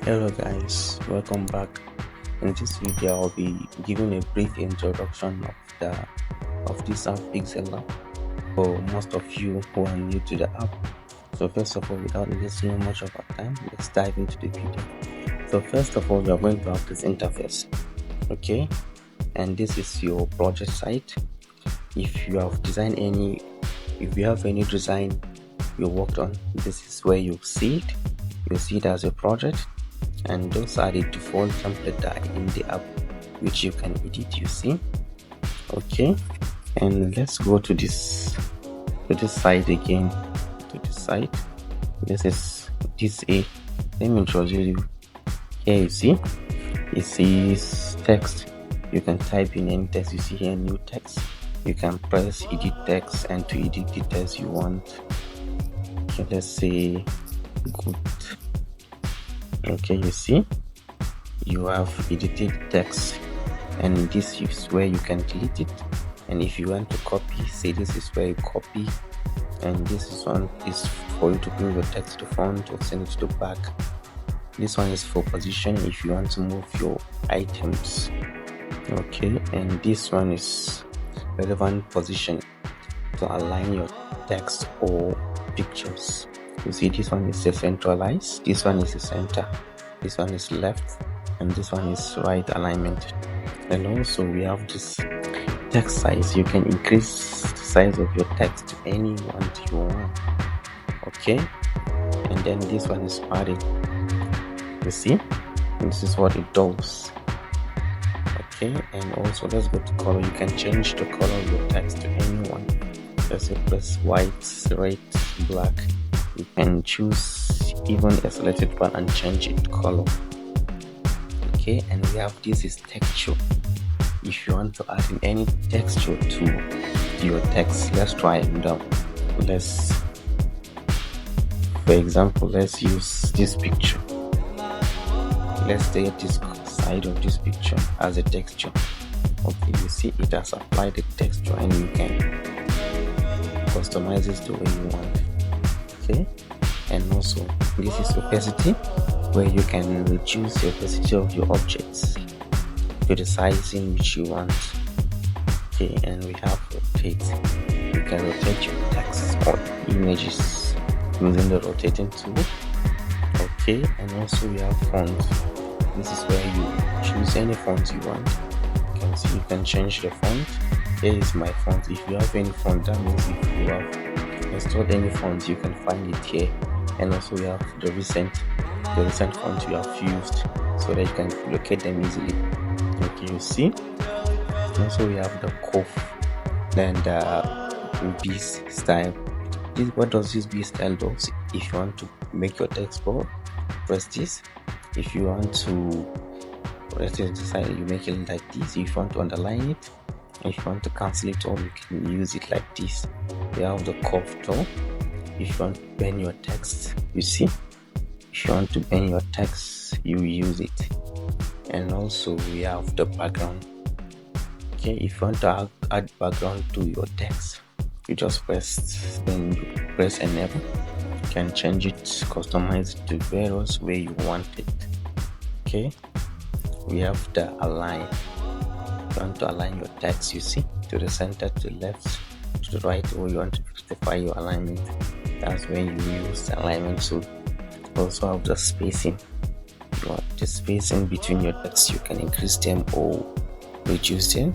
Hello guys, welcome back. In this video I'll be giving a brief introduction of this app Pixllab for most of you who are new to the app. So first of all, without wasting much of our time, let's dive into the video. So first of all, we are going to have this interface, okay, and this is your project site. If you have any design you worked on, this is where you see it. You see it as a project, and those are the default template that are in the app which you can edit. You see, okay, and let's go to this site again. To this site, this is this a let me introduce you. Here you see it says text. You can type in any text. You see here new text. You can press edit text, and to edit the text you want, okay, let's say good. Okay, you see you have edited text, and this is where you can delete it. And if you want to copy, say this is where you copy, and this one is for you to bring your text to front or send it to the back. This one is for position if you want to move your items, okay, and this one is relevant position to align your text or pictures. You see, this one is centralized, this one is the center, this one is left, and this one is right alignment. And also we have this text size. You can increase the size of your text to any one you want, okay, and then this one is padding. You see, this is what it does, okay. And also let's go to color. You can change the color of your text to anyone. Let's say press white, red, black. You can choose even a selected one and change it to color, okay. And we have this is texture. If you want to add in any texture to your text, let's try it now. For example, let's use this picture. Let's take this side of this picture as a texture. Okay, you see it has applied the texture, and you can customize it the way you want, okay. And also this is opacity, where you can reduce the opacity of your objects to the size in which you want, okay. And we have rotate. You can rotate your text or images using the rotating tool, okay. And also we have font. This is where you choose any font you want. You can see you can change the font. Here is my font. If you have any font, that means if you have installed any font, you can find it here. And also we have the recent font you have used, so that you can locate them easily, okay. You see, also we have the curve, then the B style. What does this B style do? If you want to make your text bold, press this. If you want to decide, you make it like this. If you want to underline it, if you want to cancel it, or you can use it like this. We have the curve tool. If you want to bend your text, you see, if you want to bend your text, you use it. And also we have the background, okay. If you want to add background to your text, you just press enable. You can change it, customize it to various way you want it, okay. We have the align. If you want to align your text, you see, to the center, to the left, to the right, or you want to specify your alignment, that's when you use the alignment tool. Also have the spacing. If you want the spacing between your text, you can increase them or reduce them.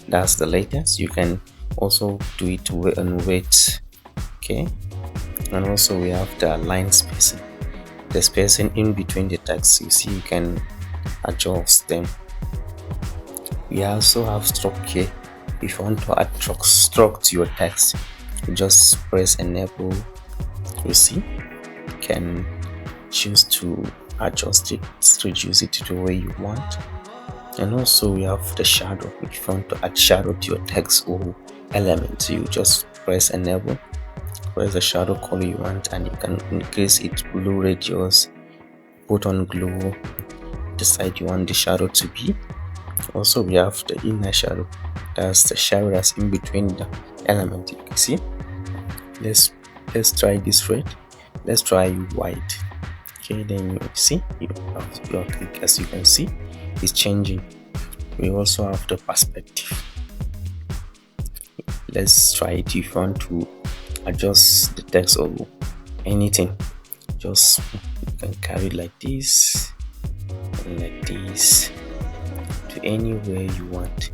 That's the latest. You can also do it and weight, okay. And also we have the line spacing, the spacing in between the text. You see, you can adjust them. We also have stroke here. If you want to add stroke to your text, you just press enable. You see, you can choose to adjust it, reduce it to the way you want. And also we have the shadow. If you want to add shadow to your text or element, you just press enable, press the shadow color you want, and you can increase its blue radius, put on glow, decide you want the shadow to be. Also we have the inner shadow. That's the shadow that's in between the element. You can see, let's try this red. Let's try white, Okay, then you see your click, as you can see, is changing. We also have the perspective. Let's try it. If you want to adjust the text or anything, just you can carry it like this and like this to anywhere you want.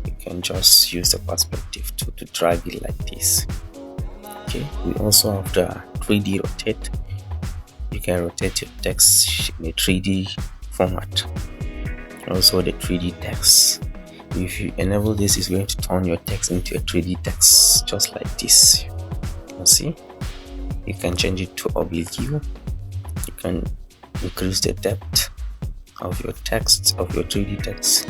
You can just use the perspective to drag it like this. Okay, we also have the 3D rotate. You can rotate your text in a 3D format. Also the 3D text. If you enable this, it's going to turn your text into a 3D text just like this. You can see. You can change it to oblique view. You can increase the depth of your text, of your 3D text.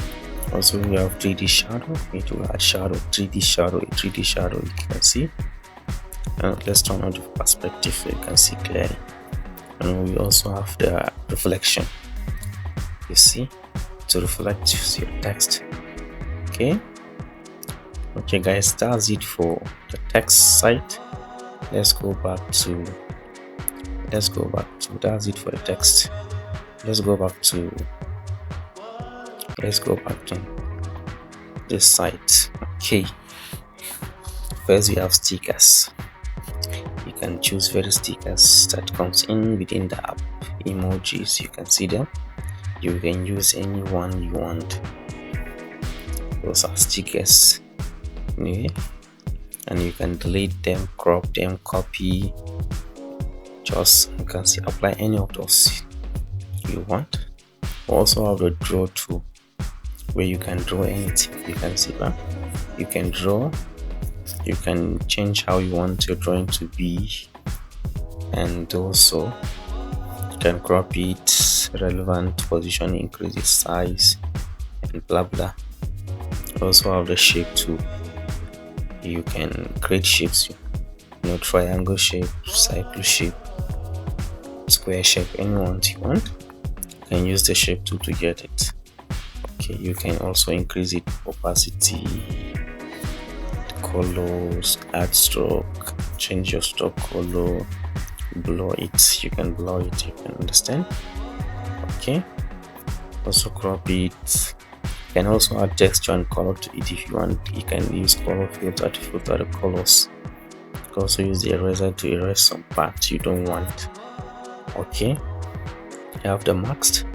Also we have 3D shadow. It will add shadow, 3D shadow, 3D shadow. You can see. And let's turn on the perspective so you can see clearly. And we also have the reflection. You see, to reflect your text. Okay guys, that's it for the text side. Let's go back to that's it for the text. Let's go back to this site. Okay, first we have stickers. You can choose various stickers that comes in within the app. Emojis, you can see them. You can use any one you want. Those are stickers. Okay. And you can delete them, crop them, copy. Just you can see apply any of those you want. Also have the draw tool where you can draw anything. You can see that you can draw. You can change how you want your drawing to be, and also you can crop it, relevant position, increase its size, and blah blah. Also have the shape tool. You can create shapes, triangle shape, circle shape, square shape, anyone you want. You can use the shape tool to get it. Okay, you can also increase it opacity, colors, add stroke, change your stroke color, blur it. You can blur it, you can understand. Okay, also crop it. You can also add texture and color to it if you want. You can use color filter to filter the colors. You can also use the eraser to erase some parts you don't want. Okay, you have the masked.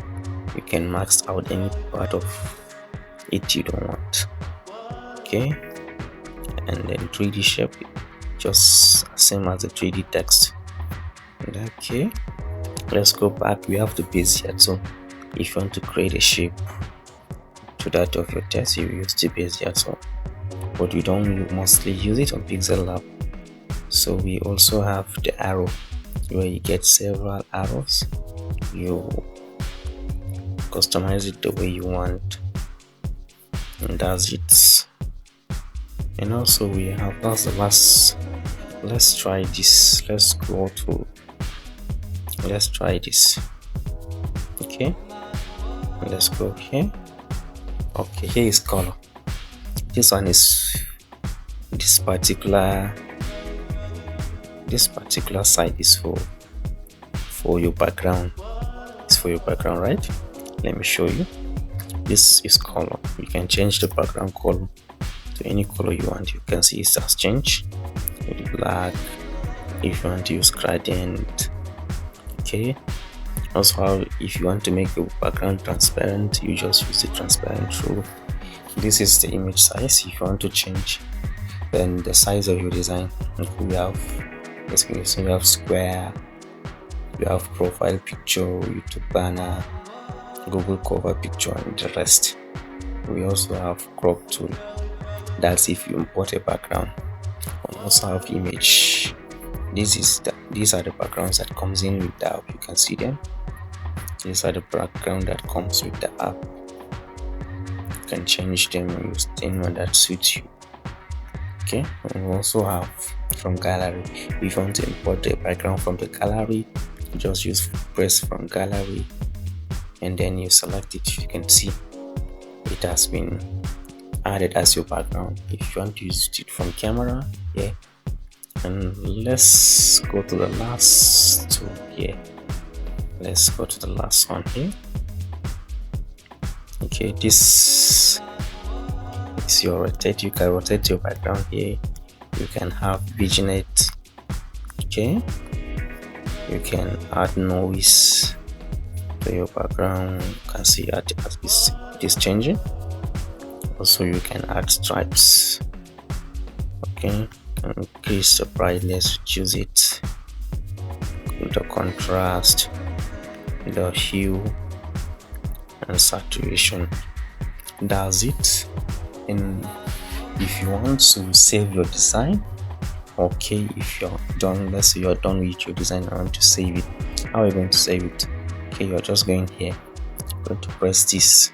You can mask out any part of it you don't want. Okay, and then 3D shape, just same as the 3D text. And okay, let's go back. We have the base here. So if you want to create a shape to that of your text, you use the base here. So but we don't mostly use it on Pixllab. So we also have the arrow where you get several arrows. You customize it the way you want, and that's it. And also we have, that's the last. Let's try this. Let's try this. Okay, let's go here. Okay, here is color. This one is this particular side is for your background. It's for your background, right? Let me show you. This is color. You can change the background color to any color you want. You can see it has changed with black. If you want to use gradient. Okay, also if you want to make your background transparent, you just use the transparent tool. This is the image size. If you want to change then the size of your design, we have square, we have profile picture, YouTube banner, Google cover picture, and the rest. We also have crop tool. That's if you import a background. We also have image. These are the backgrounds that comes in with the app. You can see them. These are the background that comes with the app. You can change them and use anyone that suits you. Okay, and we also have from gallery. If you want to import the background from the gallery, you just press from gallery and then you select it. You can see it has been added as your background. If you want to use it from camera, yeah. And let's go to the last tool here. let's go to the last one here. Okay, this is your rotate. You can rotate your background here. You can have vignette. Okay, you can add noise to your background. You can see as it is changing. Also, you can add stripes. Okay, increase the brightness, choose it, the contrast, the hue and saturation. That's it. And if you want to save your design, okay, if you're done, let's say you're done with your design and want to save it, how are you going to save it? Okay, you're just going here, going to press this,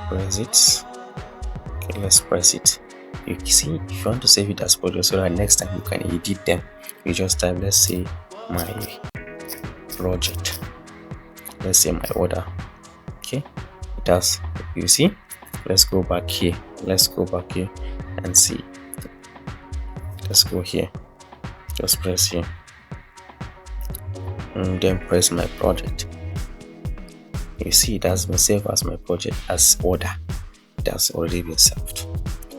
press it. Okay, let's press it. You see, if you want to save it as project so that next time you can edit them, you just type, let's say my project, let's say my order. Okay, it does. You see, let's go back here, and see. Let's go here, just press here and then press my project. You see, it has been saved as my project as order. It has already been saved.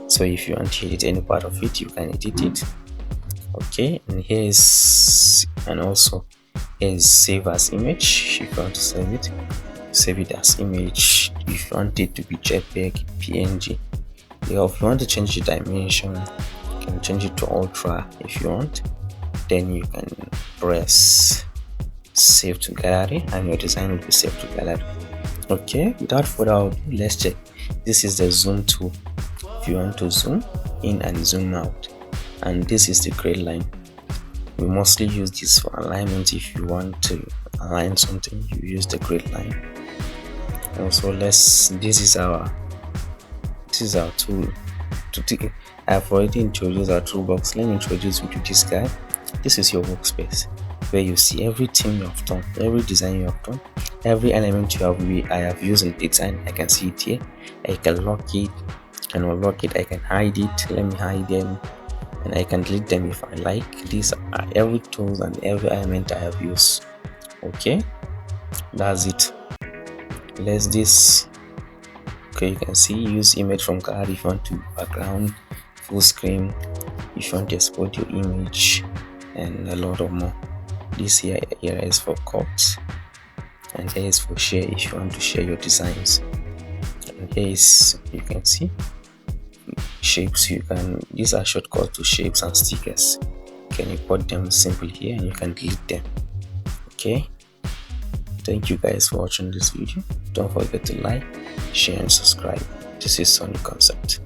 So if you want to edit any part of it, you can edit it. Okay, and here is, and also here is save as image. If you want to save it as image. If you want it to be JPEG, PNG. Yeah, if you want to change the dimension, you can change it to ultra if you want. Then you can press save to gallery and your design will be saved to gallery. Okay, without further ado, let's check. This is the zoom tool. If you want to zoom in and zoom out, and this is the grid line. We mostly use this for alignment. If you want to align something, you use the grid line. Also, this is our tool. I've already introduced our toolbox. Let me introduce you to this guy. This is your workspace where you see everything you have done, every design you have done, every element I have used in design. I can see it here. I can lock it and unlock it. I can hide it. Let me hide them, and I can delete them if I like. These are every tools and every element I have used. Okay, that's it. Let's this. Okay, you can see use image from card if you want to background, full screen if you want to export your image, and a lot of more. This here is for cuts, and here is for share if you want to share your designs. And here is, you can see shapes. These are shortcuts to shapes and stickers. You can import them simply here and you can delete them. Okay, thank you guys for watching this video. Don't forget to like, share and subscribe. This is Sonic Concept.